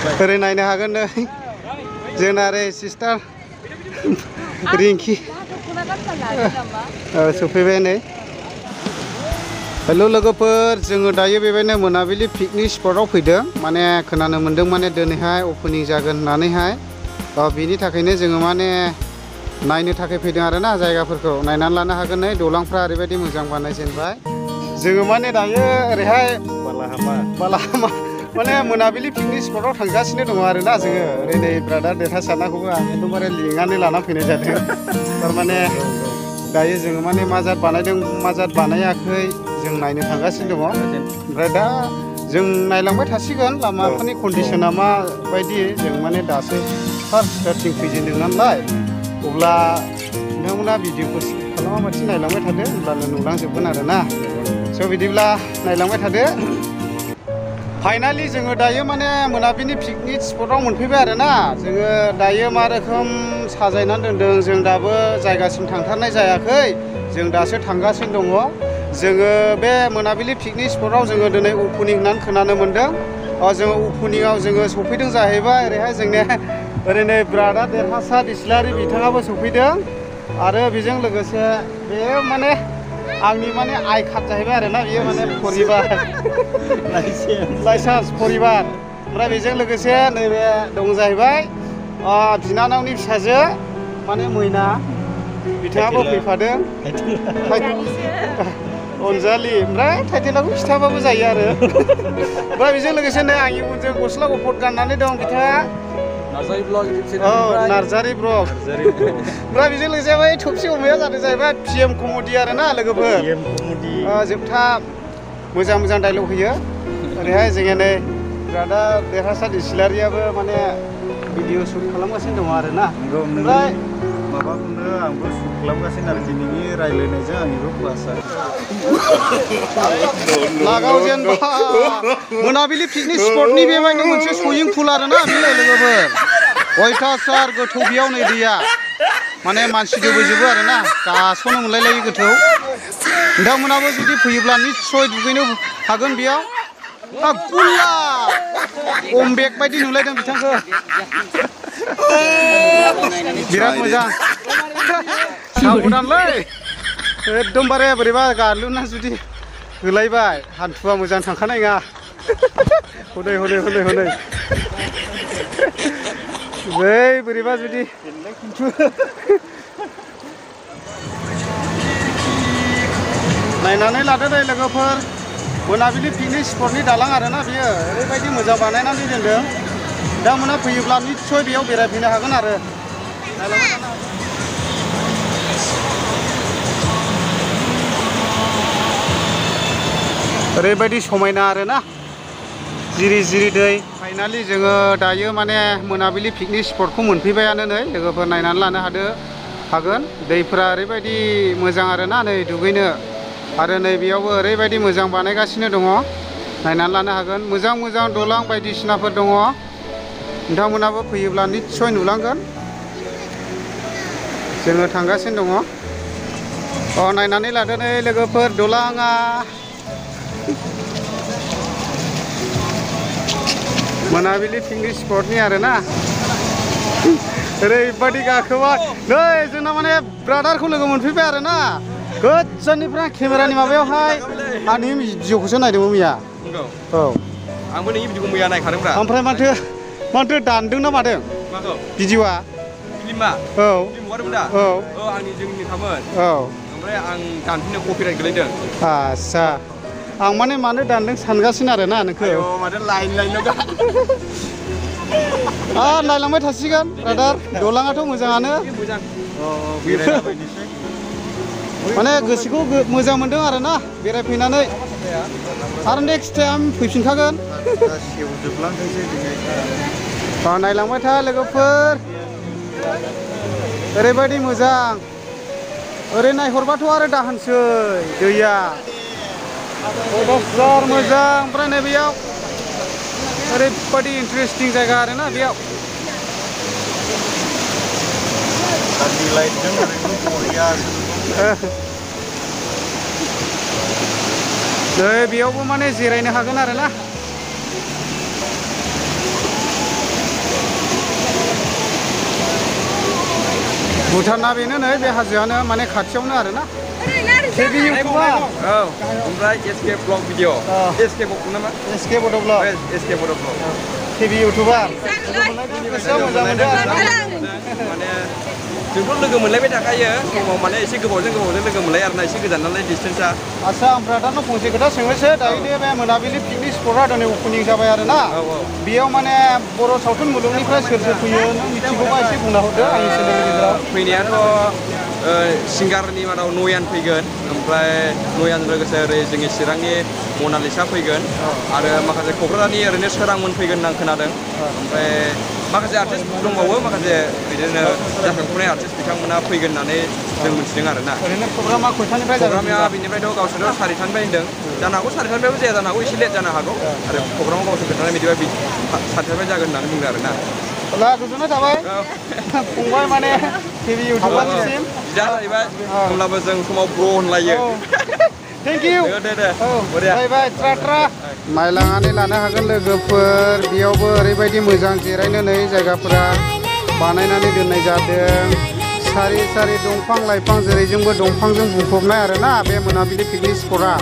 ओरै नायनो हागोन नै जोंना ओरै सिस्टार रिंकि सफैबाय नै हेल' लोगोफोर जोङो दायो बेबायदिनो मोनाबिलि पिकनिक स्पटआव फैदों माने खोनानो मोन्दों माने दिनैहाय अपेनिं जागोन होननानैहाय बिनि थाखायनो जोङो माने नायनो थाखाय फैदों आरोना जायगाफोरखौ नायनानै लानो हागोन नै दलांफ्रा ओरैबायदि मोजां बानायजेनबाय जोङो माने दायो ओरैहाय बालाहामा माने मोनाबिलि पिकनिक स्पटआव थांगासिनो दङ आरोना जोङो ओरै नै ब्रादार देरहासारनायखौबो आं एकदमबारे लिंनानै लाना फैनाय जादों थारमाने दायो जोङो माने मा जात बानायदों मा जात बानायाखै जों नायनो थांगासिनो दङ ओमफ्राय दा जों नायलांबाय थासिगोन लामाफोरनि कन्डिसना माबायदि जों माने दासो फार्स्ट स्टार्टिं फैजेनदों नालाय अब्ला नोंथांमोना भिडिअखौ खालामाबाथि नायलांबाय थादो होमब्लानो नुलांजोबगोन आरोना स' बिदिब्ला नायलांबाय थादो फाइनालि जोङो दायो माने मोनाबिलि पिकनिक स्पटआव मोनफैबाय आरोना जोङो दायो मा रोखोम साजायनानै दोनदों जों दाबो जायगासिम थांथारनाय जायाखै जों दासो थांगासिनो दङ जोङो बे मोनाबिलि पिकनिक स्पटआव जोङो दिनै अपेनिं होननानै खोनानो मोन्दों जोङो अपेनिंआव जोङो सफैदों जाहैबाय ओरैहाय जोंनिया ओरैनो ब्रादार देरहासार इस्लारि बिथाङाबो सफैदों आरो बेजों लोगोसे बे माने आंनि माने आइ कार्ड जाहैबाय आरोना बेयो माने परिबार लाइसेन्स परिबार ओमफ्राय बेजों लोगोसे नैबे दं जाहैबाय बिनानावनि फिसाजो माने मैना बिथाङाबो फैफादों अनजालि ओमफ्राय टाइटेलाबो खिथाबाबो जायो आरो ओमफ्राय बेजों लोगोसे नै आंनि उनजों गस्ला गुफुर गाननानै दं बिथाङा नार्जारि ब्लग ओमफ्राय बेजों लोगोसे बै थबसे अमाया जादों जाहैबाय PM कमेडि आरोना लोगोफोर जोबथा मोजां मोजां डायलग होयो ओरैहाय जोङो नै ब्रादार देरहासार इस्लारियाबो माने भिडिअ शुट खालामगासिनो दङ आरोना ओमफ्राय माबाखौनो आंबो शुट खालामगासिनो आरो दिनैनि रायज्लायनायजों आंनिबो क्लासा लागाव जेनबा मोनाबिलि पिकनिक स्पटनि बेबायदिनो मोनसे सुइमिं पुल आरोना बियो लोगोफोर अयथासार गोथौ बेयाव नै दैया माने मानसि दोबैजोबो आरोना गास'नो मोनलायलायो गोथौ नोंथांमोनाबो जुदि फैयोब्ला निस्सय दुगैनो हागोन बेयाव गुल्ला अमबेक बायदि नुलायदों बिथांखौ बिराद मोजां साबधानलै एकदमबारे बोरैबा गारलुना जुदि होलायबाय हान्थुआ मोजां थांखानाय नङा हनै हनै हनै हनै बै बोरैबा जुदि नायनानै लादो दे लोगोफोर मोनाबिलि पिकनिक स्पटनि दालां आरोना बियो ओरैबायदि मोजां बानायनानै दोनदों नोंथांमोना फैयोब्ला निस्सय बेयाव बेरायफैनो हागोन आरो ओरैबायदि समायना आरोना जिरि जिरि दै फाइनालि जोङो दायो माने मोनाबिलि पिकनिक स्पटखौ मोनफैबायानो नै लोगोफोर नायनानै लानो हागोन दैफोरा ओरैबायदि मोजां आरोना नै दुगैनो आरो नै बेयावबो ओरैबायदि मोजां बानायगासिनो दङ नायनानै लानो हागोन मोजां मोजां दलां बायदिसिनाफोर दङ नोंथांमोनाबो फैयोब्ला निस्सय नुलांगोन जोङो थांगासिनो दङ नायनानै लादो नै लोगोफोर दलाङा मोनाबिलि पिकनिक स्पटनि आरोना ओरैबायदि गाखोबा नै जोंना माने ब्रादारखौ लोगो मोनफैबाय आरोना गोजाननिफ्राय केमेरानि माबायावहाय आंनि भिडिअखौसो नायदोंमोन मैया औ आंबो नोंनि भिडिअखौ मैया नायखादोंब्रा ओमफ्राय माथो दानदों ना मादों भिडिअआ फिल्मा औ हगारदोंमोन दा औ आंनि जोंनिखामोन औ ओमफ्राय आं दानफिननो कपिराइट गोलैदों आस्सा आं माने मानो दानदों सानगासिनो आरोना नोंखौ माथो लाइन नायलांबाय थासिगोन ब्रादार दलाङाथ' मोजाङानो माने गोसोखौ मोजां मोनदों आरोना बेरायफैनानै आरो नेक्स्ट टाइम फैफिनखागोन नायलांबाय था लोगोफोर ओरैबायदि मोजां ओरै नायहरबाथ' आरो दाहोनसै दैया अयथासार मोजां ओमफ्राय नै बेयाव ओरैबायदि इन्टारेस्टिं जायगा आरोना बेयाव नै बेयावबो माने जिरायनो हागोन आरोना भुटाना बेनो नै बे हाजोआनो माने खाथियावनो आरोना केबि इउटुबार औ ओमफ्राय एसके ब्लग भिडिअ एसके ब्लग नामा एसके बड' ब्लग एसके बड' ब्लग केबि इउटुबार गोसोआ मोजां मोनदों माने जोंथ' लोगो मोनलायबाय थाखायो समाव माने एसे गोबावजों लोगो मोनलायो आरोना एसे गोजान नालाय डिसटेन्सआ आच्छा ओमफ्राय दानो फंसे खोथा सोंनोसै दायो बे मोनाबिलि पिकनिक स्पटआ दिनै अपेनिं जाबाय आरोना बेयाव माने बर' सावथुन मुलुगनिफ्राय सोर सोर फैयो नों मिथिगौबा एसे बुंना हरदो आंनि चेनेलनि गेजेराव फैनायाथ' सिंगारनि मादाव नयान फैगोन ओमफ्राय नयानजों लोगोसे ओरै जोंनि चिरांनि मनालिसा फैगोन आरो माखासे क'क्राझारनि ओरैनो सोरांमोन फैगोन होनना खोनादों ओमफ्राय माखासे आर्टिस्ट दंबावो माखासे बिदिनो जाखांफुनाय आर्टिस्ट बिथांमोना फैगोन होननानै जों मिथिदों आरोना ओरैनो प्रग्रामा खयथानिफ्राय प्रग्रामा बिनिफ्रायथ' गावसोरथ' 4:30निफ्राय होनदों जानो हागौ 4:30निफ्रायबो जाया जानो हागौ एसे लेट जानो हागौ आरो प्रग्रामाव गावसोर खोन्थानाय बायदिबा 4:30निफ्राय जागोन होननानै बुंदों आरोना अब्ला गोजोननाय थाबाय फंबाय माने केबि इउटुबारनिसिम बिदा जाहैबाय होमब्लाबो जों समाव ब्र होनलायो थेंक इउ दे बाय बाय ट्रा ट्रा नायलांनानै लानो हागोन लोगोफोर बेयावबो ओरैबायदि मोजां जिरायनो नै जायगाफोरा बानायनानै दोननाय जादों सारि सारि दंफां लाइफां जेरैजोंबो दंफांजों बुंफबनाय आरोना बे मोनाबिलि पिकनिक स्पटआ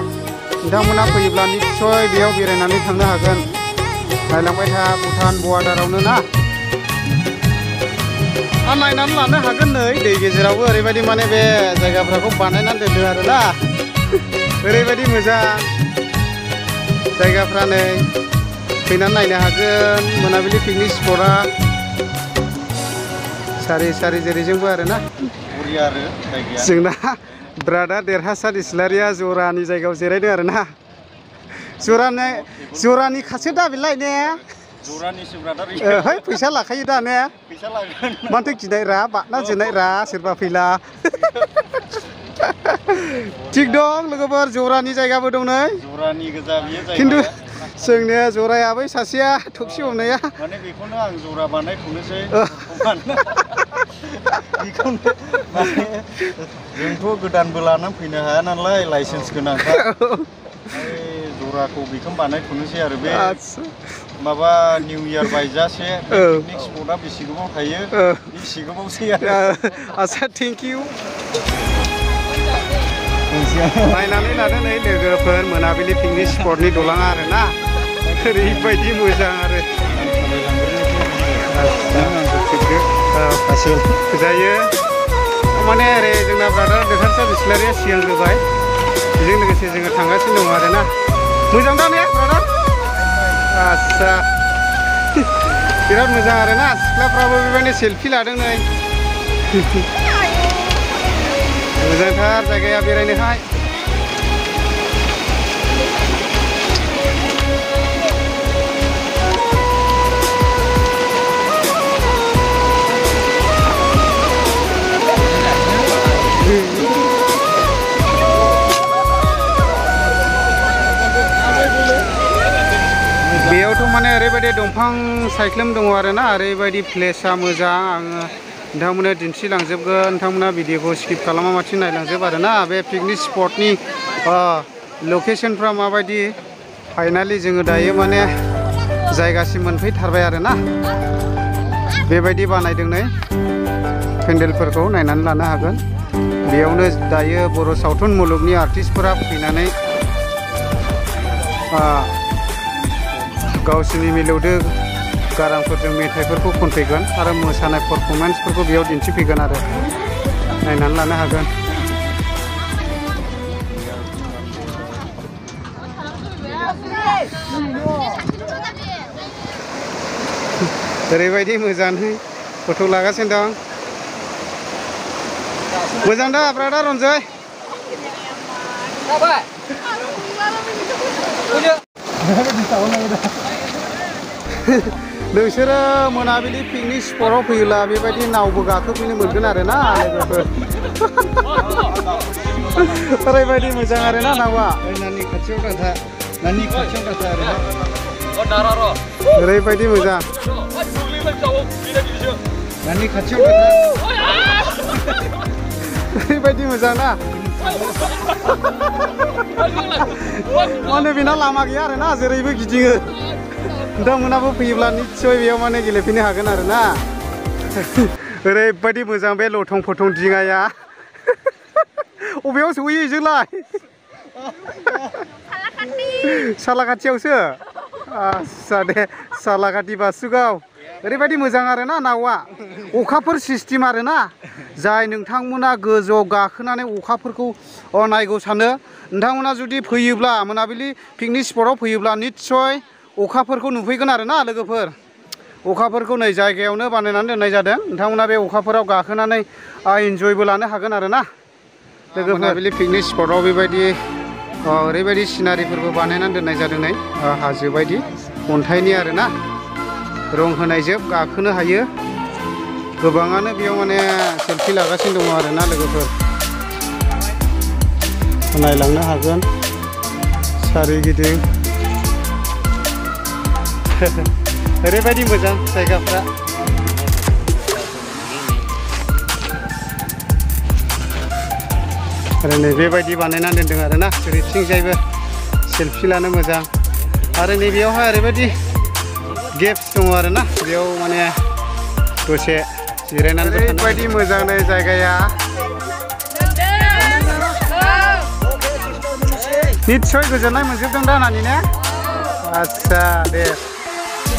नोंथांमोना फैयोब्ला निस्सय बेयाव बेरायनानै थांनो हागोन नायलांबाय था भुटान बर्डारावनो ना नायनानै लानो हागोन नै दै गेजेरावबो ओरैबायदि माने बे जायगाफोरखौ बानायनानै दोनदों आरोना ओरैबायदि मोजां जायगाफ्रा नै फैनानै नायनो हागोन मोनाबिलि पिकनिक स्पटआ सारि सारि जेरैजोंबो आरोना जोंना ब्रादार देरहासार इस्लारिया जरानि जायगायाव जिरायदों आरोना जरानि खाथियाव दा बेलाय ने जरानिसो ब्रादार है फैसा लाखायो दा ने फैसा लागोन माथो गिनाय रा बादना जोनाय रा सोरबा फैला थिग दं लोगोफोर जरानि जायगाबो दं नै जरानि गोजा बियो जायगाया खिन्थु जोंनिया जराया बै सासेया थोबसे हमनाया माने बेखौनो आं जरा बानायथ'नोसै बेखौनो माने जोंथ' गोदानबो लानानै फैनो हाया नालाय लाइसेन्स गोनांखा जराखौ बेखौनो बानायथ'नोसै आरो बे माबा निउ इयार बायजासे पिकनिक स्पटआ बेसे गोबाव थायो बेसे गोबावसै आरो आच्छा थेंक इउ नायनानै लादो नै लोगोफोर मोनाबिलि पिकनिक स्पटनि दलाङा आरोना ओरैबायदि मोजां आरो जायो माने ओरै जोंना ब्रादार देरहासार इस्लारिया सिगांग्रोबाय बेजों लोगोसे जोङो थांगासिनो दङ आरोना मोजां दा ने ब्रादार आच्छा बिराद मोजां आरोना सिख्लाफ्राबो बेबायदिनो सेल्फि लादों नै मोजांथार जायगाया बेरायनोहाय बेयावथ' माने ओरैबायदि दंफां सायख्लुम दङ आरोना ओरैबायदि प्लेसआ मोजां आङो नोंथांमोननो दिन्थिलांजोबगोन नोंथांमोना भिडिअखौ स्किप खालामालासिनो नायलांजोब आरोना बे पिकनिक स्पटनि लकेशनफ्रा माबायदि फाइनालि जोङो दायो माने जायगासिम मोनफैथारबाय आरोना बेबायदि बानायदों नै पेन्डेलफोरखौ नायनानै लानो हागोन बेयावनो दायो बर' सावथुन मुलुगनि आर्टिस्टफोरा फैनानै गावसोरनि मिलौदो गारांफोरजों मेथाइफोरखौ खनफैगोन आरो मोसानाय पारफरमेन्सफोरखौ बेयाव दिन्थिफैगोन आरो नायनानै लानो हागोन ओरैबायदि मोजाङै फट' लागासिनो दं मोजां दा ब्रादार रन्जय नोंसोरो मोनाबिलि पिकनिक स्पटआव फैयोब्ला बेबायदि नावबो गाखोफैनो मोनगोन आरोना लोगोफोर ओरैबायदि मोजां आरोना नावा नानि खाथियाव दाथा आरोना ओरैबायदि मोजां नानि खाथियाव दाथा ओरैबायदि मोजां ना माने बेना लामा गैया आरोना जेरैबो गिदिङो नोंथांमोनाबो फैयोब्ला निस्सय बेयाव माने गेलेफैनो हागोन आरोना ओरैबायदि मोजां बे लथं फथं दिङाया अबेयाव सहैयो जोंलाय सालाकाथियावसो आस्सा दे सालाकाथि बासुगाव ओरैबायदि मोजां आरोना नावा अखाफोर सिस्टेम आरोना जाय नोंथांमोना गोजौआव गाखोनानै अखाफोरखौ नायगौ सानो नोंथांमोना जुदि फैयोब्ला मोनाबिलि पिकनिक स्पटआव फैयोब्ला निस्सय अखाफोरखौ नुफैगोन आरोना लोगोफोर अखाफोरखौ नै जायगायावनो बानायनानै दोननाय जादों नोंथांमोना बे अखाफोराव गाखोनानै इन्जयबो लानो हागोन आरोना लोगोफोर मोनाबिलि पिकनिक स्पटआव बेबायदि ओरैबायदि सिनारिफोरबो बानायनानै दोननाय जादों नै हाजो बायदि अन्थाइनि आरोना रं होनायजों गाखोनो हायो गोबाङानो बेयाव माने सेलफि लागासिनो दङ आरोना लोगोफोर नायलांनो हागोन सारिगिदिं ओरैबायदि मोजां जायगाफ्रा आरो नै बेबायदि बानायनानै दोनदों आरोना जेरैथिंजायबो सेलफि लानो मोजां आरो नैबेयावहाय ओरैबायदि गेप्स दङ आरोना बेयाव माने दसे जिरायनानै ओरैबायदि मोजां नै जायगाया निस्सय गोजोननाय मोनजोबदों दा नानि ने आस्सा दे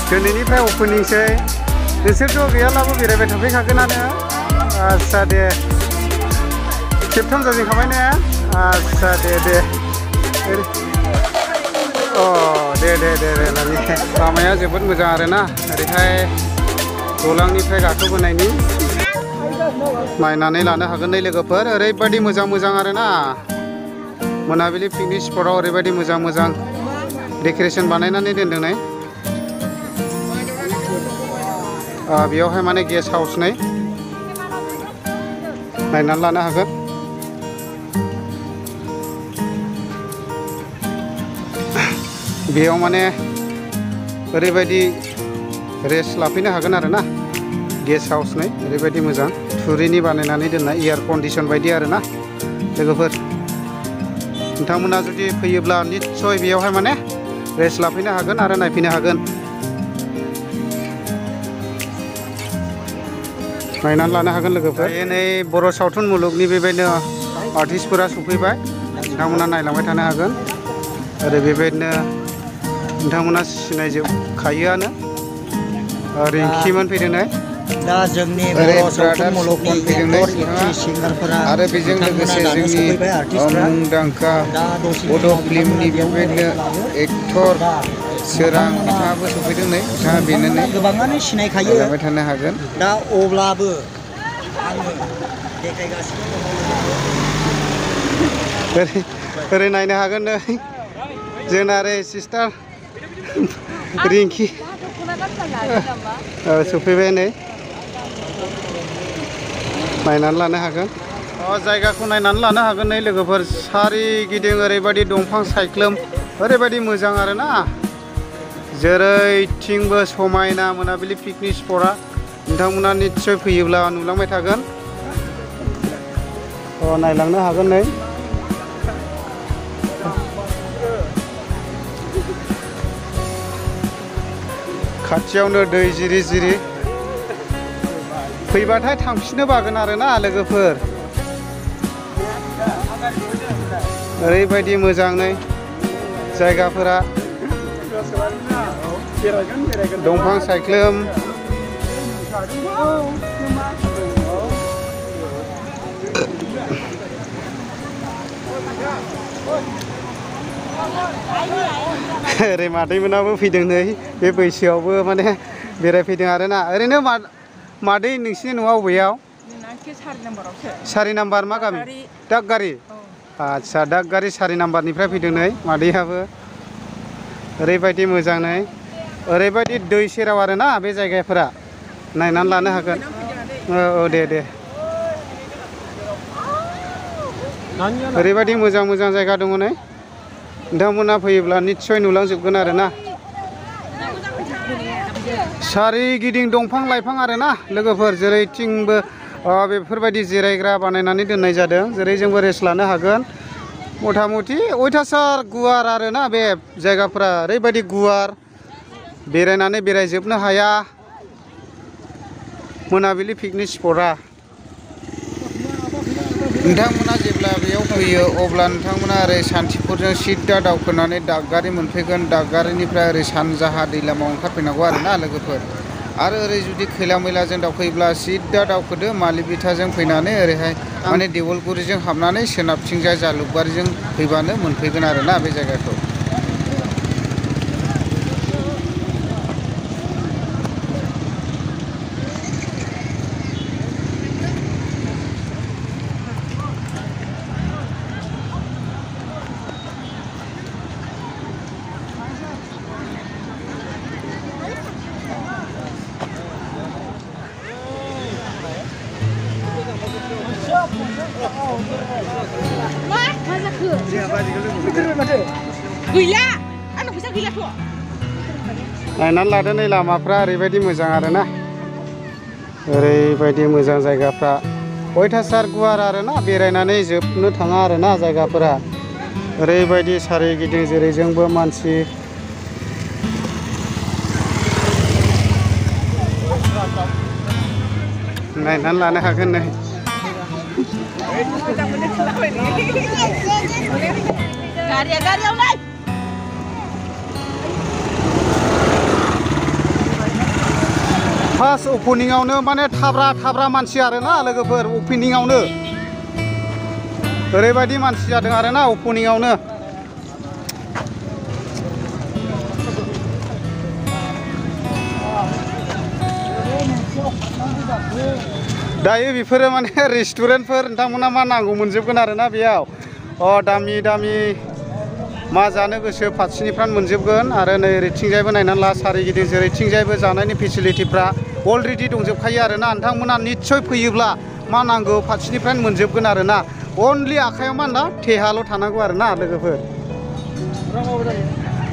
दिनैनिफ्राय अपेनिंसै नोंसोरथ' गैयाब्लाबो बेरायबाय थाफैखागोनानो आस्सा दे खेबथाम जाजेनखाबाय ने आस्सा दे दे दे लानि लामाया जोबोद मोजां आरोना ओरैहाय दलांनिफ्राय गाखोबोनायनि नायनानै लानो हागोन नै लोगोफोर ओरैबायदि मोजां आरोना मोनाबिलि पिकनिक स्पटआव ओरैबायदि मोजां डेक'रेसन बानायनानै दोनदों नै बेयावहाय माने गेस्ट हाउस नै नायनानै लानो हागोन बेयाव माने ओरैबायदि रेस्ट लाफैनो हागोन आरोना गेस्ट हाउस नै ओरैबायदि मोजां थुरिनि बानायनानै दोननाय एयार कन्डिसन बायदि आरोना लोगोफोर नोंथांमोना जुदि फैयोब्ला निस्सय बेयावहाय माने रेस्ट लाफैनो हागोन आरो नायफैनो हागोन नायनानै लानो हागोन लोगोफोर नै बर' सावथुन मुलुगनि बेबायदिनो आर्टिस्टफोरा सफैबाय नोंथांमोना नायलांबाय थानो हागोन आरो बेबायदिनो नोंथांमोना सिनायजोबखायोआनो रिंखिमोन फैदों नै दा जोंनि बर' सावथुन मुलुगनि सिंगारफोरा आरो बेजों लोगोसे जोंनि मुंदांखा बड' फिल्मनि बेबायदिनो एक्टर सोरां बिथाङाबो सफैदों नै बिथाङा बेनो नै गोबाङानो सिनायखायो नायलांबाय थानो हागोन दा अब्लाबो आङो देखायगासिनो दङ ओरै नायनो हागोन नै जोंना ओरै सिस्टार रिंखि सफैबाय नै नायनानै लानो हागोन जायगाखौ नायनानै लानो हागोन नै लोगोफोर सारिगिदिं ओरैबायदि दंफां सायख्लुम ओरैबायदि मोजां आरोना जेरैथिंबो समायना मोनाबिलि पिकनिक स्पटआ नोंथांमोना निस्सय फैयोब्ला नुलांबाय थागोन नायलांनो हागोन नै खाथियावनो दै जिरि जिरि फैबाथाय थांफिननो बागोन आरोना लोगोफोर ओरैबायदि मोजाङै जायगाफोरा दंफां सायख्लुम ओरै मादैमोनाबो फैदों नै बे बैसोआवबो माने बेरायफैदों आरोना ओरैनो मादै नोंसिनि न'आ बबेयाव 4 नाम्बार मा गामि दागगारि आच्छा दागगारि 4 नाम्बारनिफ्राय फैदों नै मादैयाबो ओरैबायदि मोजां नै ओरैबायदि दै सेराव आरोना बे जायगाफोरा नायनानै लानो हागोन दे ओरैबायदि मोजां जायगा दङ नै नोंथांमोना फैयोब्ला निस्सय नुलांजोबगोन आरोना सारिगिदिं दंफां लाइफां आरोना लोगोफोर जेरैथिंबो बेफोरबायदि जिरायग्रा बानायनानै दोननाय जादों जेरै जोंबो रेस्ट लानो हागोन मथा मथि अयथासार गुवार आरोना बे जायगाफोरा ओरैबायदि गुवार बेरायनानै बेरायजोबनो हाया मोनाबिलि पिकनिक स्पटआ नोंथांमोना जेब्ला बेयाव फैयो अब्ला नोंथांमोना ओरै सान्थिपुरजों सिद्दा दावखोनानै दागगारि मोनफैगोन दागगारिनिफ्राय ओरै सानजाहा दैलामाव ओंखारफैनांगौ आरोना लोगोफोर आरो ओरै जुदि खैला मैलाजों दावखोयोब्ला सिद्दा दावखोदो मालिबिथाजों फैनानै ओरैहाय माने देवलगुरिजों हाबनानै सोनाबथिंजाय जालुकबारिजों फैबानो मोनफैगोन आरोना बे जायगाखौ गैला आंनाव फैसा गैलाथ' नायनानै लादो नै लामाफ्रा ओरैबायदि मोजां आरोना ओरैबायदि मोजां जायगाफ्रा अयथासार गुवार आरोना बेरायनानै जोबनो थाङा आरोना जायगाफोरा ओरैबायदि सारिगिदिं जेरैजोंबो मानसि नायनानै लानो हागोन नै गारियाव नाय फार्स्ट अपेनिंआवनो माने थाब्रा मानसि आरोना लोगोफोर अपेनिंआवनो ओरैबायदि मानसि जादों आरोना अपेनिंआवनो दायो बेफोरो माने रेस्टुरेन्टफोर नोंथांमोना मा नांगौ मोनजोबगोन आरोना बेयाव दामि दामि मा जानो गोसो फारसेनिफ्राय मोनजोबगोन आरो नै ओरैथिंजायबो नायनानै ला सारिगिदिं जेरैथिंजायबो जानायनि फेसिलिटिफ्रा अलरेडि दंजोबखायो आरोना नोंथांमोना निस्सय फैयोब्ला मा नांगौ फारसेनिफ्राय मोनजोबगोन आरोना अनलि आखायाव मा होनदा थेहाल' थानांगौ आरोना लोगोफोर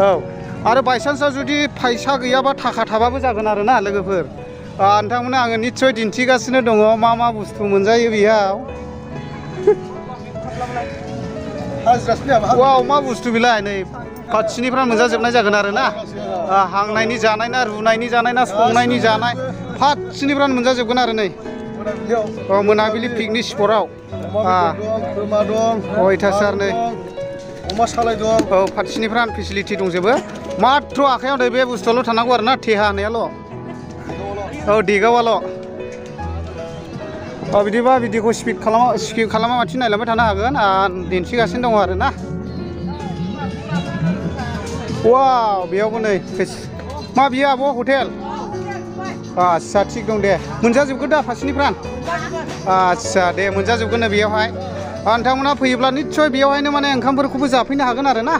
औ आरो बायसान्सआव जुदि फैसा गैयाबा थाखा थाबाबो जागोन आरोना लोगोफोर नोंथांमोना आङो निस्सय दिन्थिगासिनो दङ मा बुस्थु मोनजायो बेयाव वाव मा बुस्थु बेलाय नै फारसेनिफ्राय मोनजाजोबनाय जागोन आरोना हांनायनि जानाय ना रुनायनि जानाय ना संनायनि जानाय फारसेनिफ्राय मोनजाजोबगोन आरो नै मोनाबिलि पिकनिक स्पटआव अयथासार नै अमा सालाय दं औ फारसेनिफ्राय फेसिलिटि दंजोबो माथ्र' आखायाव नै बे बुस्थुआल' थानांगौ आरोना थेहा होनायाल' औ देगावाल' बिदिबा भिडिअखौ स्किप खालामा माथि नायलांबाय थानो हागोन दिन्थिगासिनो दङ आरोना वाव बेयावबो नै मा बियो आब' हटेल आच्छा थिग दं दे मोनजाजोबगोन दा फारसेनिफ्राय आच्छा दे मोनजाजोबगोन बेयावहाय नोंथांमोना फैयोब्ला निस्सय बेयावहायनो माने ओंखामफोरखौबो जाफैनो हागोन आरोना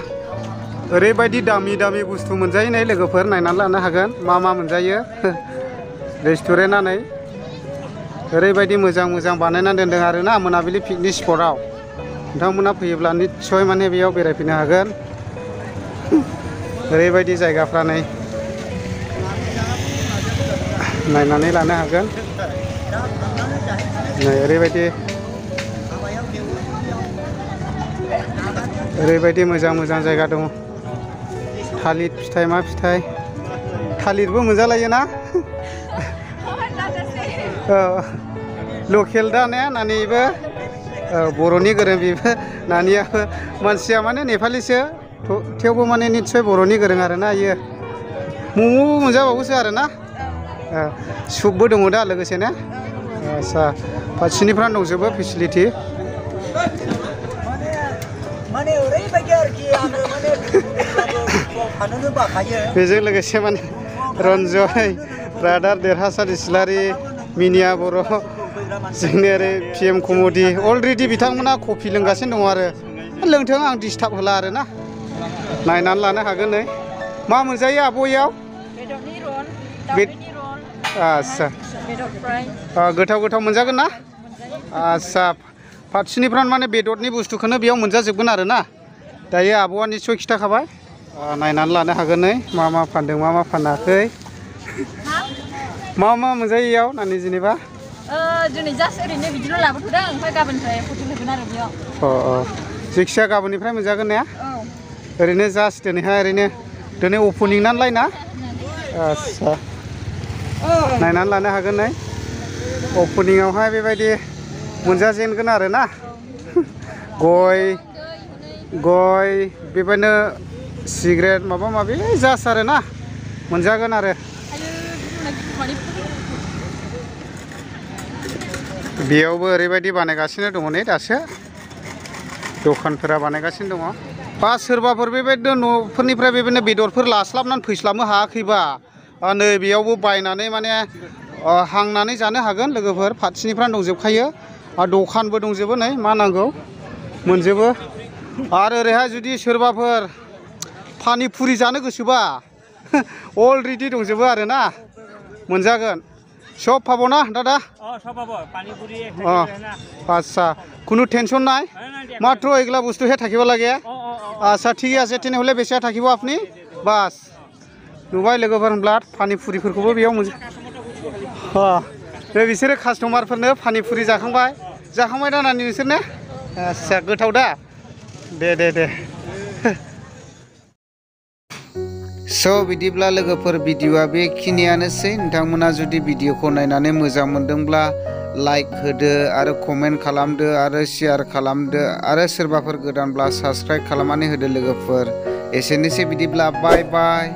ओरैबायदि दामि बुस्थु मोनजायो नै लोगोफोर नायनानै लानो हागोन मा मोनजायो रेस्टुरेन्टआ नै ओरैबायदि मोजां बानायना दोनदों आरोना मोनाबिलि पिकनिक स्पटआव नोंथांमोना फैयोब्ला निस्सय माने बेयाव बेरायफैनो हागोन ओरैबायदि जायगाफ्रा नै नायनानै लानो हागोन नै ओरैबायदि मोजां जायगा दङ थालिर फिथाइ मा फिथाइ थालिरबो मोनजालायो ना लकेल दा ने नानिबो बर'नि गोरों बेबो नानियाबो मानसिया माने नेपालिसो थेवबो माने निस्सय बर'नि गोरों आरोना इयो मम'बो मोनजाबावोसो आरोना सुपबो दङ दा लोगोसे ने आच्छा फारसेनिफ्राय दंजोबो फेसिलिटि माने ओरैबायदि आरोखि आङो माने फाननो बाखायो बेजों लोगोसे माने रन्जय ब्रादार देरहासार इस्लारि मिनिया बर' जोंनि ओरै PM कमेडि अलरेडि बिथांमोना कफि लोंगासिनो दङ आरो लोंथों आं डिस्टार्ब होला आरोना नायनानै लानो हागोन नै मा मोनजायो आब'याव बेदरनि रल दाउनि रल आच्छा बेदर फ्राय गोथाव मोनजागोन ना आच्छा फारसेनिफ्राय माने बेदरनि बुस्थुखौनो बेयाव मोनजाजोबगोन आरोना दायो आब'आ निस्सय खिथाखाबाय नायनानै लानो हागोन नै मा फानदों मा फानाखै मा मोनजायो इयाव नानि जेनेबा दिनै जास्ट ओरैनो बिदिल' लाबोथ'दों ओमफ्राय गाबोननिफ्राय हटेल होगोन आरो बेयाव जायखिजाया गाबोननिफ्राय मोनजागोन ने ओरैनो जास्ट दिनै अपेनिं नालाय ना आच्छा नायनानै लानो हागोन नै ओपनिंआवहाय बेबायदि मोनजाजेनगोन आरो ना गय बेबायदिनो सिगारेट माबा माबि जास आरो ना मोनजागोन आरो बेयावबो ओरैबायदि बानायगासिनो दङ नै दासो दखानफोरा बानायगासिनो दङ बा सोरबाफोर बेबायदिनो न'फोरनिफ्राय बेबायदिनो बेदरफोर लास्लाबनानै फैस्लाबनो हायाखैबा नै बेयावबो बायनानै माने हांनानै जानो हागोन लोगोफोर फारसेनिफ्राय दंजोबखायो आरो दखानबो दंजोबो नै मा नांगौ मोनजोबो आरो ओरैहाय जुदि सोरबाफोर पानिपुरि जानो गोसोबा अलरेडि दंजोबो आरो ना मोनजागोन सब पाबो ना दादा আচ্ছা কোনো টেনশন নাই মাত্র এগুলা বস্তু হে থাকিব লাগে আচ্ছা ঠিক আছে তেনেহ'লে বেচা থাকিব আপনি বাস नुबाय लोगोफोर होनब्ला पानिपुरिफोरखौबो बेयाव मोनसे बिसोरो कास्टमारफोरनो पानिपुरि जाखांबाय दा नानि नोंसोरनो आच्छा गोथाव दा दे स' बिदिब्ला लोगोफोर भिडिअ'आ बेखिनियानोसै नोंथांमोना जुदि भिडिअ'खौ नायनानै मोजां मोनदोंब्ला लाइक होदो आरो कमेन्ट खालामदो आरो शेयार खालामदो आरो सोरबाफोर गोदानब्ला साबस्क्राइब खालामनानै होदो लोगोफोर एसेनोसै बिदिब्ला बाय बाय